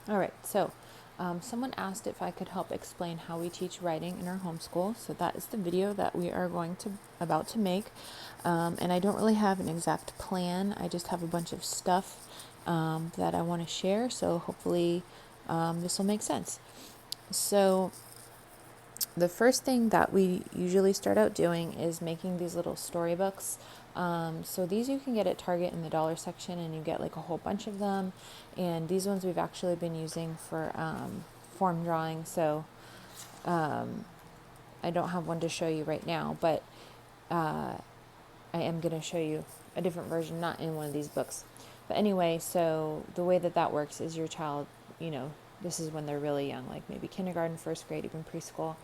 All right, so someone asked if I could help explain how we teach writing in our homeschool. So that is the video that we are about to make. And I don't really have an exact plan. I just have a bunch of stuff that I want to share. So hopefully this will make sense. So the first thing that we usually start out doing is making these little storybooks. So these you can get at Target in the dollar section, and you get like a whole bunch of them. And these ones we've actually been using for form drawing. So I don't have one to show you right now, but I am going to show you a different version, not in one of these books. But anyway, so the way that that works is your child, this is when they're really young, like maybe kindergarten, first grade, even preschool.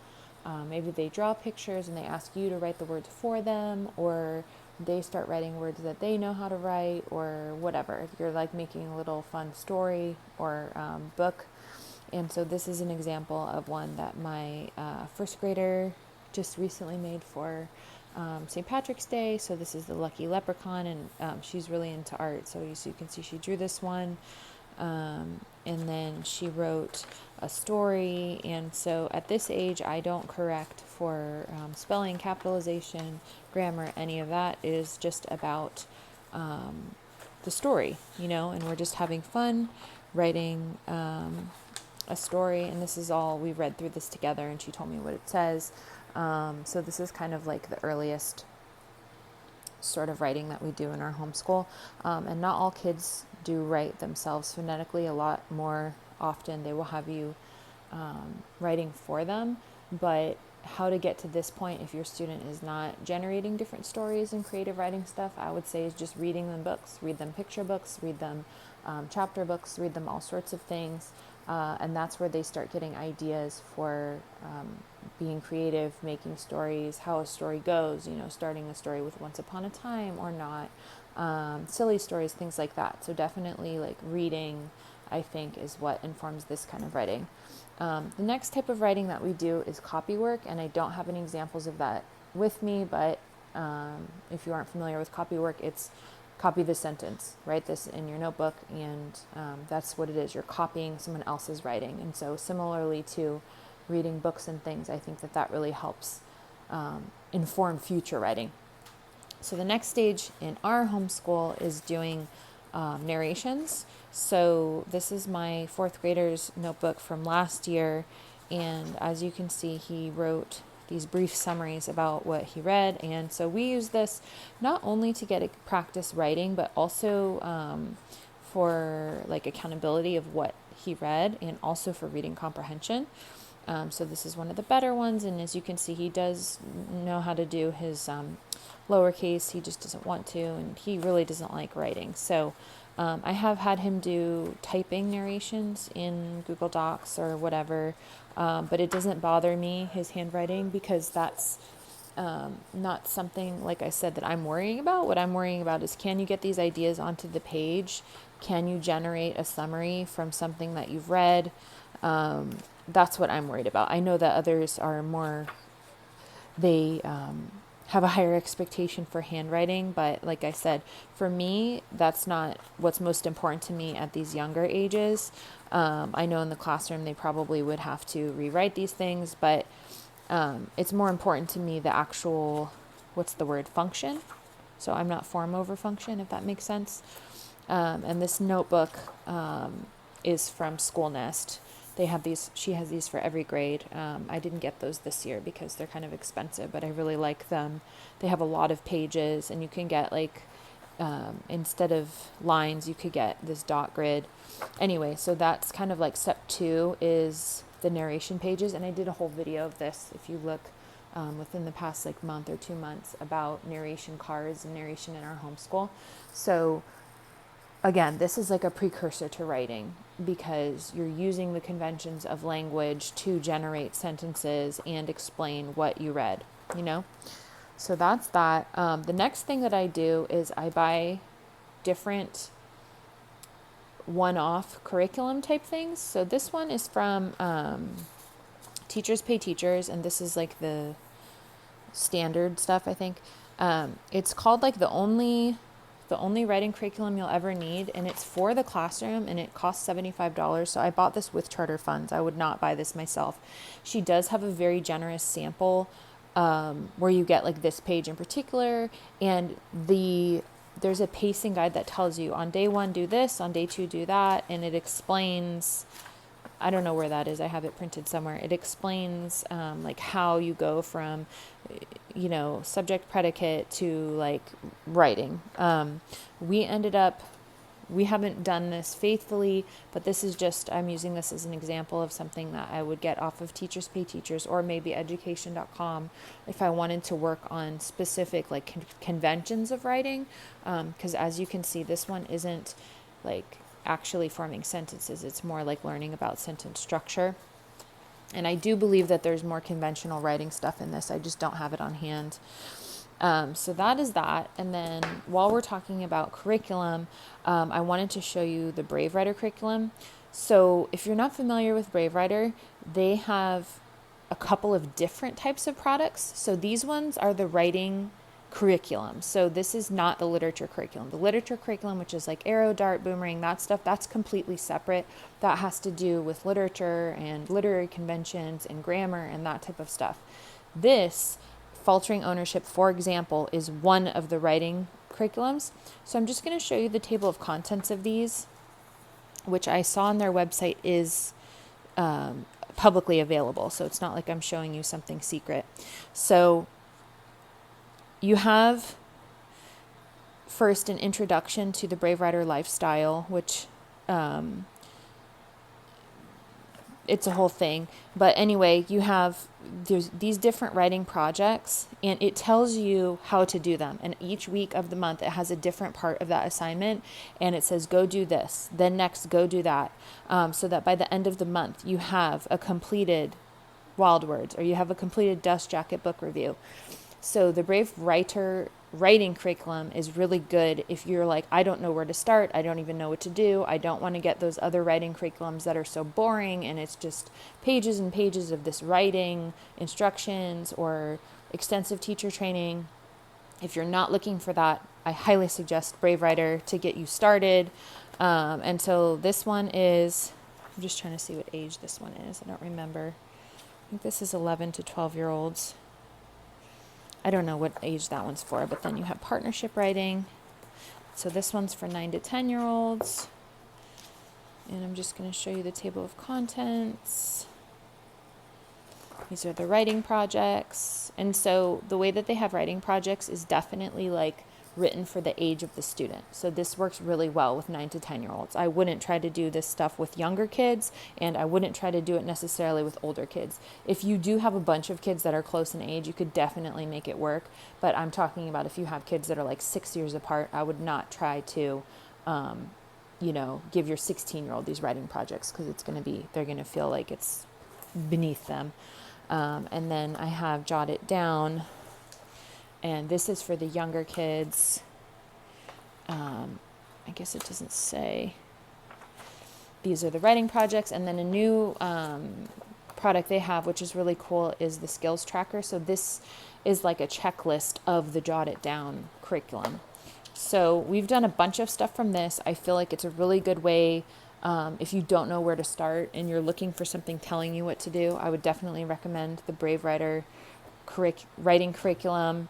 Maybe they draw pictures and they ask you to write the words for them, or they start writing words that they know how to write, or whatever. If you're like making a little fun story or book. And so this is an example of one that my first grader just recently made for St. Patrick's Day. So this is the Lucky Leprechaun, and she's really into art. So you can see she drew this one. And then she wrote a story. And so at this age, I don't correct for spelling, capitalization, grammar, any of that. It is just about the story, and we're just having fun writing a story. And this is all, we read through this together, and she told me what it says. So this is kind of like the earliest sort of writing that we do in our homeschool. And not all kids do write themselves phonetically. A lot more often they will have you writing for them. But how to get to this point, if your student is not generating different stories and creative writing stuff, I would say is just reading them books. Read them picture books, read them chapter books, read them all sorts of things. And that's where they start getting ideas for being creative, making stories, how a story goes, starting a story with once upon a time or not, silly stories, things like that. So definitely like reading, I think, is what informs this kind of writing. The next type of writing that we do is copywork, and I don't have any examples of that with me, but if you aren't familiar with copywork, it's copy this sentence, write this in your notebook, and that's what it is. You're copying someone else's writing. And so similarly to reading books and things, I think that that really helps inform future writing. So the next stage in our homeschool is doing narrations. So this is my fourth grader's notebook from last year, and as you can see, he wrote these brief summaries about what he read. And so we use this not only to get a practice writing, but also for like accountability of what he read, and also for reading comprehension. So this is one of the better ones, and as you can see, he does know how to do his lowercase. He just doesn't want to, and he really doesn't like writing. So I have had him do typing narrations in Google Docs or whatever, but it doesn't bother me, his handwriting, because that's not something, like I said, that I'm worrying about. What I'm worrying about is, can you get these ideas onto the page? Can you generate a summary from something that you've read? That's what I'm worried about. I know that others are more, they have a higher expectation for handwriting, but like I said, for me, that's not what's most important to me at these younger ages. I know in the classroom they probably would have to rewrite these things, but it's more important to me the actual, what's the word, function. So I'm not form over function, if that makes sense. And this notebook is from School Nest. They have these, she has these for every grade. I didn't get those this year because they're kind of expensive, but I really like them. They have a lot of pages, and you can get like, instead of lines, you could get this dot grid. Anyway, so that's kind of like step 2 is the narration pages. And I did a whole video of this, if you look within the past like month or 2 months, about narration cards and narration in our homeschool. So again, this is like a precursor to writing, because you're using the conventions of language to generate sentences and explain what you read, So that's that. The next thing that I do is I buy different one-off curriculum type things. So this one is from Teachers Pay Teachers, and this is like the standard stuff, I think. It's called like the only the only writing curriculum you'll ever need, and it's for the classroom, and it costs $75. So I bought this with charter funds. I would not buy this myself. She does have a very generous sample where you get like this page in particular, and there's a pacing guide that tells you on day 1 do this, on day 2 do that, and it explains, I don't know where that is, I have it printed somewhere. It explains like how you go from subject predicate to like writing. We haven't done this faithfully, but this is just, I'm using this as an example of something that I would get off of Teachers Pay Teachers or maybe education.com if I wanted to work on specific like conventions of writing. Because as you can see, this one isn't like actually forming sentences. It's more like learning about sentence structure. And I do believe that there's more conventional writing stuff in this. I just don't have it on hand. So that is that. And then while we're talking about curriculum, I wanted to show you the Brave Writer curriculum. So if you're not familiar with Brave Writer, they have a couple of different types of products. So these ones are the writing curriculum. So this is not the literature curriculum. The literature curriculum, which is like Arrow, Dart, Boomerang, that stuff, that's completely separate. That has to do with literature and literary conventions and grammar and that type of stuff. This Faltering Ownership, for example, is one of the writing curriculums. So I'm just going to show you the table of contents of these, which I saw on their website is publicly available. So it's not like I'm showing you something secret. So you have first an introduction to the Brave Writer lifestyle, which it's a whole thing. But anyway, there's these different writing projects, and it tells you how to do them. And each week of the month, it has a different part of that assignment, and it says, go do this, then next, go do that. So that by the end of the month, you have a completed Wild Words, or you have a completed Dust Jacket book review. So the Brave Writer writing curriculum is really good if you're like, I don't know where to start. I don't even know what to do. I don't want to get those other writing curriculums that are so boring and it's just pages and pages of this writing instructions or extensive teacher training. If you're not looking for that, I highly suggest Brave Writer to get you started. And so this one is, I'm just trying to see what age this one is. I don't remember. I think this is 11 to 12-year-olds. I don't know what age that one's for, but then you have partnership writing. So this one's for 9 to 10-year-olds. And I'm just going to show you the table of contents. These are the writing projects. And so the way that they have writing projects is definitely like written for the age of the student. So this works really well with 9 to 10-year-olds. I wouldn't try to do this stuff with younger kids, and I wouldn't try to do it necessarily with older kids. If you do have a bunch of kids that are close in age, you could definitely make it work. But I'm talking about if you have kids that are like 6 years apart, I would not try to, give your 16-year-old these writing projects, because they're going to feel like it's beneath them. And then I have Jot It Down. And this is for the younger kids. I guess it doesn't say. These are the writing projects. And then a new product they have, which is really cool, is the skills tracker. So this is like a checklist of the Jot It Down curriculum. So we've done a bunch of stuff from this. I feel like it's a really good way. If you don't know where to start and you're looking for something telling you what to do, I would definitely recommend the Brave Writer writing curriculum.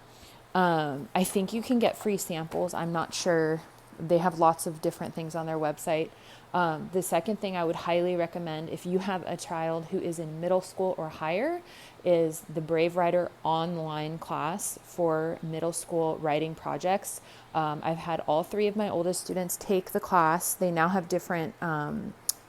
I think you can get free samples. I'm not sure. They have lots of different things on their website. The second thing I would highly recommend if you have a child who is in middle school or higher is the Brave Writer online class for middle school writing projects. I've had all 3 of my oldest students take the class. They now have different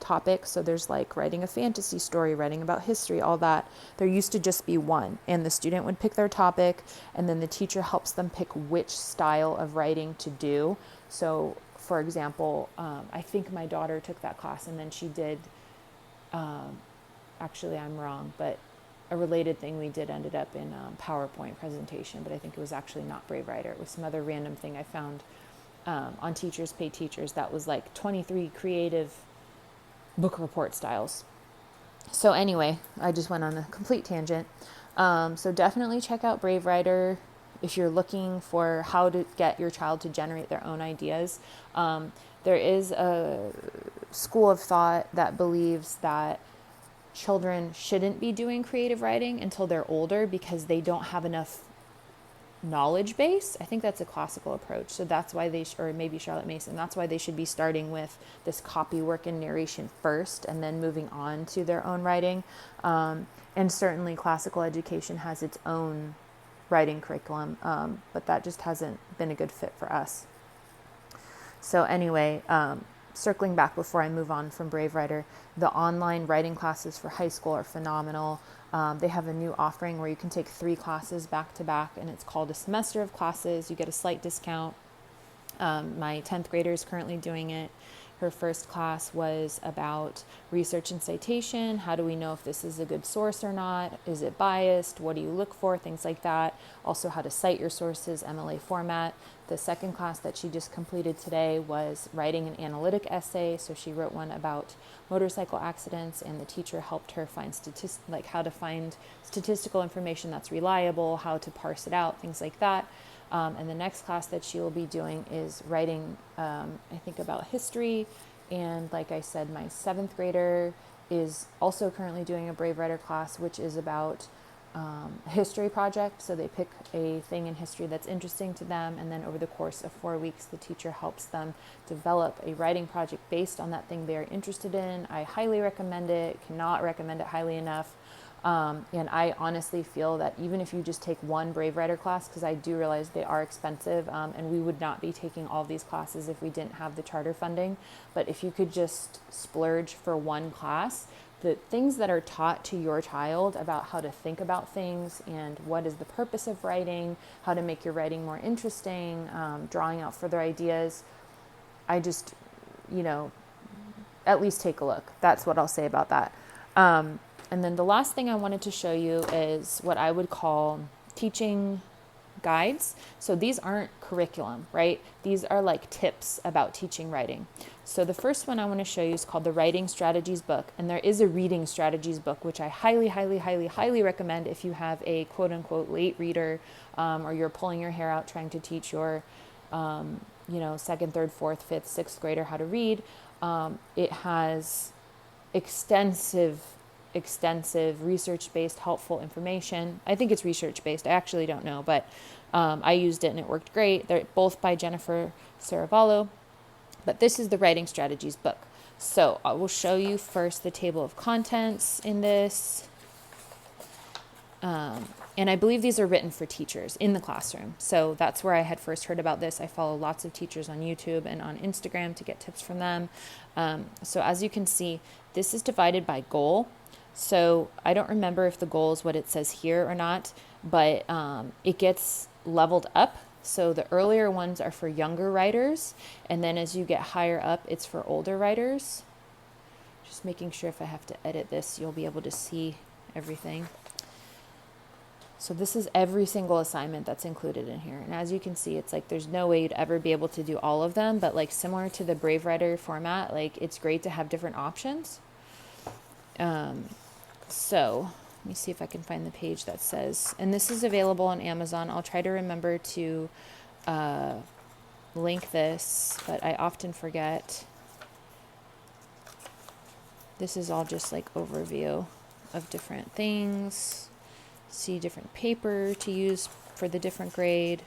topics. So there's like writing a fantasy story, writing about history, all that. There used to just be one, and the student would pick their topic, and then the teacher helps them pick which style of writing to do. So for example, I think my daughter took that class, and then she did, actually I'm wrong, but a related thing we did ended up in PowerPoint presentation, but I think it was actually not Brave Writer. It was some other random thing I found on Teachers Pay Teachers that was like 23 creative book report styles. So anyway, I just went on a complete tangent. So definitely check out Brave Writer. if you're looking for how to get your child to generate their own ideas, there is a school of thought that believes that children shouldn't be doing creative writing until they're older because they don't have enough knowledge base. I think that's a classical approach. So that's why or maybe Charlotte Mason, that's why they should be starting with this copy work and narration first and then moving on to their own writing. And certainly classical education has its own writing curriculum, but that just hasn't been a good fit for us. So anyway, circling back before I move on from Brave Writer, the online writing classes for high school are phenomenal. They have a new offering where you can take 3 classes back to back, and it's called a semester of classes. You get a slight discount. My 10th grader is currently doing it. Her first class was about research and citation. How do we know if this is a good source or not? Is it biased? What do you look for? Things like that. Also how to cite your sources, MLA format. The second class that she just completed today was writing an analytic essay. So she wrote one about motorcycle accidents, and the teacher helped her find how to find statistical information that's reliable, how to parse it out, things like that. And the next class that she will be doing is writing, I think, about history. And like I said, my 7th grader is also currently doing a Brave Writer class, which is about a history project. So they pick a thing in history that's interesting to them. And then over the course of 4 weeks, the teacher helps them develop a writing project based on that thing they're interested in. I highly recommend it, cannot recommend it highly enough. And I honestly feel that even if you just take one Brave Writer class, because I do realize they are expensive, and we would not be taking all these classes if we didn't have the charter funding, but if you could just splurge for one class, the things that are taught to your child about how to think about things and what is the purpose of writing, how to make your writing more interesting, drawing out further ideas, I just, at least take a look. That's what I'll say about that. And then the last thing I wanted to show you is what I would call teaching guides. So these aren't curriculum, right? These are like tips about teaching writing. So the first one I want to show you is called the Writing Strategies book. And there is a Reading Strategies book, which I highly, highly, highly, highly recommend if you have a quote unquote late reader, or you're pulling your hair out trying to teach your, 2nd, 3rd, 4th, 5th, 6th grader how to read. It has extensive research-based helpful information. I think it's research-based. I actually don't know, but I used it and it worked great. They're both by Jennifer Saravallo, but this is the Writing Strategies book. So I will show you first the table of contents in this. And I believe these are written for teachers in the classroom. So that's where I had first heard about this. I follow lots of teachers on YouTube and on Instagram to get tips from them. So as you can see, this is divided by goal. So I don't remember if the goal is what it says here or not, but it gets leveled up. So the earlier ones are for younger writers, and then as you get higher up, it's for older writers. Just making sure if I have to edit this, you'll be able to see everything. So this is every single assignment that's included in here. And as you can see, it's like there's no way you'd ever be able to do all of them, but like similar to the Brave Writer format, like it's great to have different options. So let me see if I can find the page that says, and this is available on Amazon. I'll try to remember to link this, but I often forget. This is all just like overview of different things. See different paper to use for the different grade.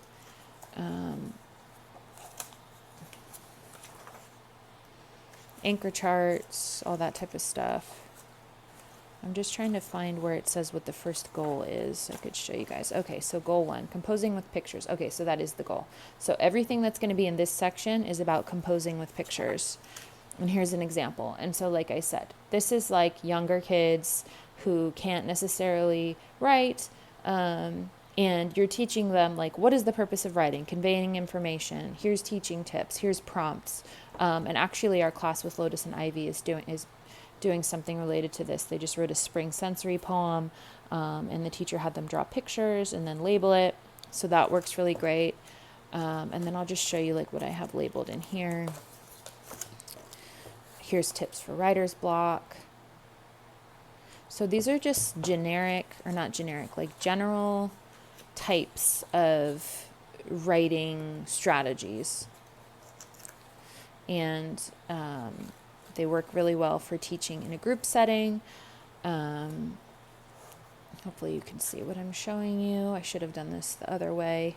Anchor charts, all that type of stuff. I'm just trying to find where it says what the first goal is. I could show you guys. Okay, so goal 1, composing with pictures. Okay, so that is the goal. So everything that's going to be in this section is about composing with pictures. And here's an example. And so like I said, this is like younger kids who can't necessarily write, and you're teaching them like, what is the purpose of writing? Conveying information. Here's teaching tips. Here's prompts. And actually our class with Lotus and Ivy is doing something related to this. They just wrote a spring sensory poem, and the teacher had them draw pictures and then label it. So that works really great. And then I'll just show you like what I have labeled in here. Here's tips for writer's block. So these are just generic, or not generic, like general types of writing strategies. And they work really well for teaching in a group setting. Hopefully you can see what I'm showing you. I should have done this the other way,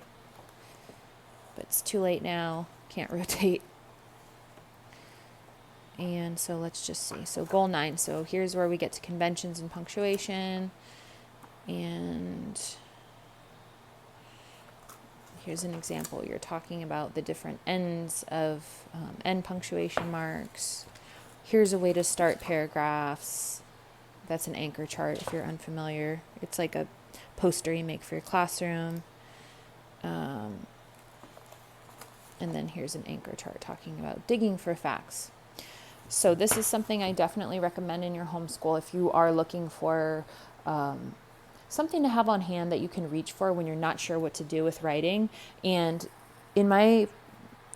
but it's too late now. Can't rotate. And so let's just see. So goal 9. So here's where we get to conventions and punctuation. And here's an example. You're talking about the different ends of end punctuation marks. Here's a way to start paragraphs. That's an anchor chart if you're unfamiliar. It's like a poster you make for your classroom. And then here's an anchor chart talking about digging for facts. So this is something I definitely recommend in your homeschool if you are looking for something to have on hand that you can reach for when you're not sure what to do with writing. And in my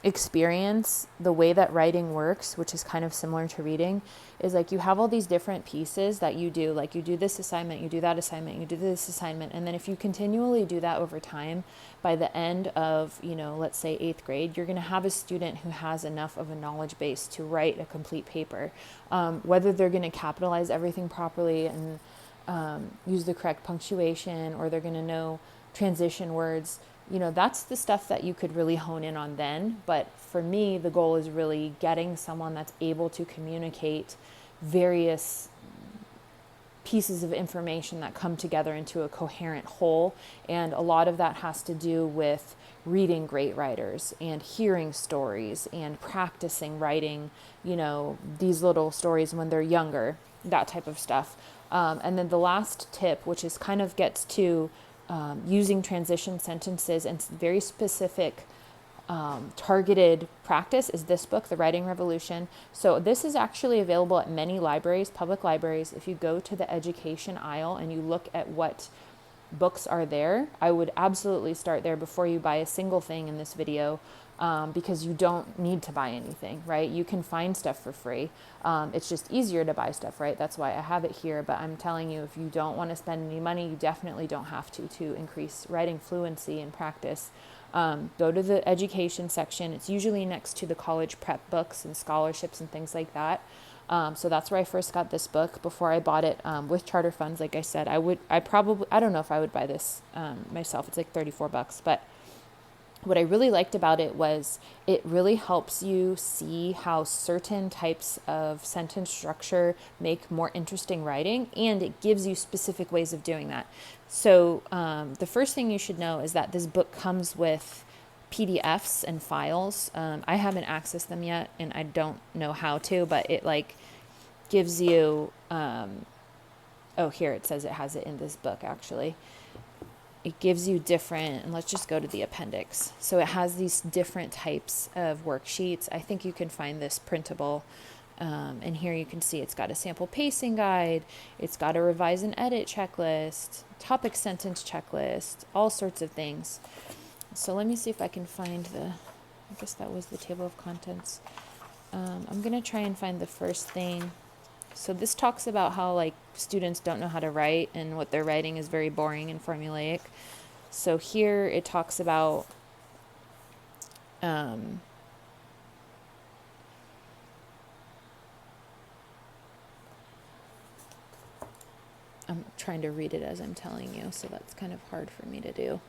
experience, the way that writing works, which is kind of similar to reading, is like you have all these different pieces that you do. Like you do this assignment, you do that assignment, you do this assignment. And then if you continually do that over time, by the end of, let's say 8th grade, you're going to have a student who has enough of a knowledge base to write a complete paper. Whether they're going to capitalize everything properly and use the correct punctuation, or they're going to know transition words, that's the stuff that you could really hone in on then. But for me, the goal is really getting someone that's able to communicate various pieces of information that come together into a coherent whole. And a lot of that has to do with reading great writers and hearing stories and practicing writing, these little stories when they're younger, that type of stuff. And then the last tip, which is kind of gets to using transition sentences and very specific targeted practice, is this book, The Writing Revolution. So this is actually available at many libraries, public libraries. If you go to the education aisle and you look at what books are there, I would absolutely start there before you buy a single thing in this video, because you don't need to buy anything, right? You can find stuff for free. It's just easier to buy stuff, right? That's why I have it here. But I'm telling you, if you don't want to spend any money, you definitely don't have to increase writing fluency and practice. Go to the education section. It's usually next to the college prep books and scholarships and things like that. So that's where I first got this book before I bought it with charter funds. Like I said, I don't know if I would buy this myself. It's like $34, but what I really liked about it was it really helps you see how certain types of sentence structure make more interesting writing, and it gives you specific ways of doing that. So the first thing you should know is that this book comes with PDFs and files. I haven't accessed them yet, and I don't know how to, but it gives you, here it says it has it in this book actually. It gives you different, and let's just go to the appendix. So it has these different types of worksheets. I think you can find this printable. And here you can see it's got a sample pacing guide. It's got a revise and edit checklist, topic sentence checklist, all sorts of things. So let me see if I can find I guess that was the table of contents. I'm going to try and find the first thing. So this talks about how students don't know how to write and what they're writing is very boring and formulaic. So here it talks about I'm trying to read it as I'm telling you, so that's kind of hard for me to do.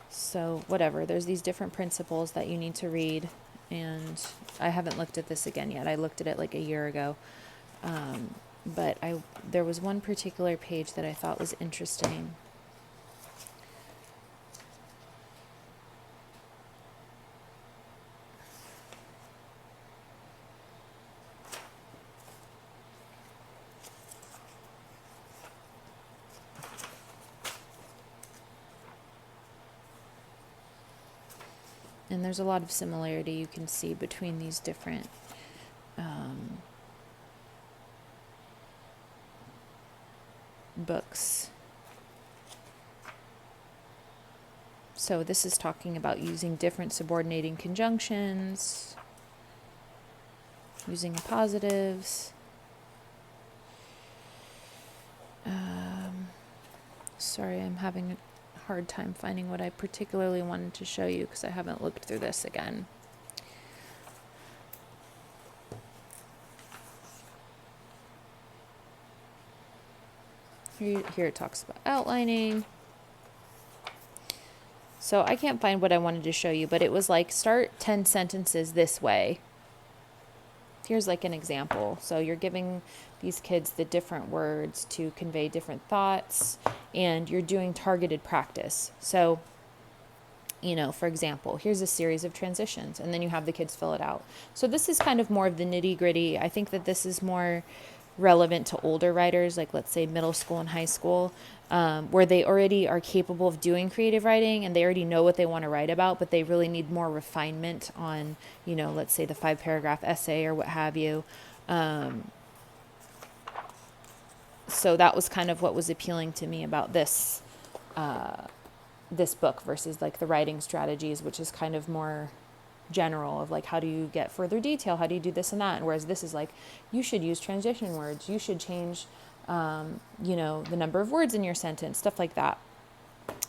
So whatever, there's these different principles that you need to read, and I haven't looked at this again yet. I looked at it like a year ago, but there was one particular page that I thought was interesting. And there's a lot of similarity you can see between these different books. So this is talking about using different subordinating conjunctions. using positives. Sorry, I'm having a hard time finding what I particularly wanted to show you because I haven't looked through this again. Here it talks about outlining. So I can't find what I wanted to show you, but it was like start 10 sentences this way. Here's like an example. So you're giving these kids the different words to convey different thoughts, and you're doing targeted practice. So, you know, for example, here's a series of transitions, and then you have the kids fill it out. So this is kind of more of the nitty gritty. I think that this is more relevant to older writers, like let's say middle school and high school, where they already are capable of doing creative writing and they already know what they want to write about, but they really need more refinement on, you know, let's say the 5-paragraph essay or what have you. So that was kind of what was appealing to me about this book versus like the writing strategies, which is kind of more general of like, how do you get further detail? How do you do this and that? And whereas this is like, you should use transition words. You should change, you know, the number of words in your sentence, stuff like that.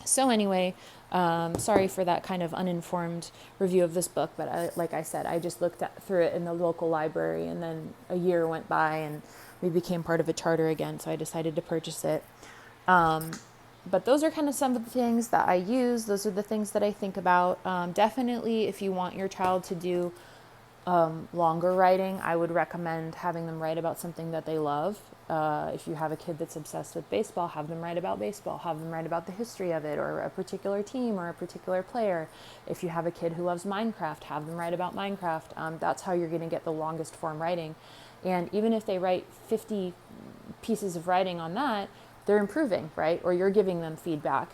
So anyway, sorry for that kind of uninformed review of this book, but like I said, I just looked through it in the local library, and then a year went by and we became part of a charter again, so I decided to purchase it. But those are kind of some of the things that I use. Those are the things that I think about. Definitely, if you want your child to do longer writing, I would recommend having them write about something that they love. If you have a kid that's obsessed with baseball, have them write about baseball. Have them write about the history of it or a particular team or a particular player. If you have a kid who loves Minecraft, have them write about Minecraft. That's how you're going to get the longest form writing. And even if they write 50 pieces of writing on that, they're improving, right? Or you're giving them feedback.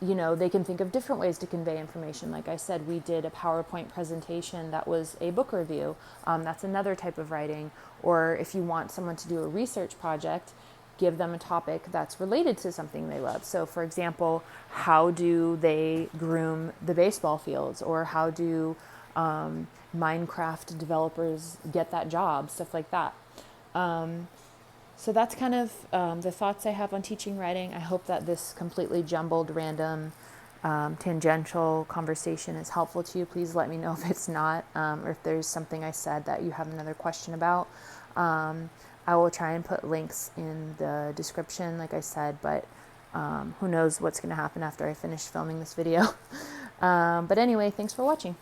You know, they can think of different ways to convey information. Like I said, we did a PowerPoint presentation that was a book review. That's another type of writing. Or if you want someone to do a research project, give them a topic that's related to something they love. So for example, how do they groom the baseball fields? Or how do Minecraft developers get that job? Stuff like that. So that's kind of the thoughts I have on teaching writing. I hope that this completely jumbled, random, tangential conversation is helpful to you. Please let me know if it's not, or if there's something I said that you have another question about. I will try and put links in the description, like I said, but who knows what's going to happen after I finish filming this video. But anyway, thanks for watching.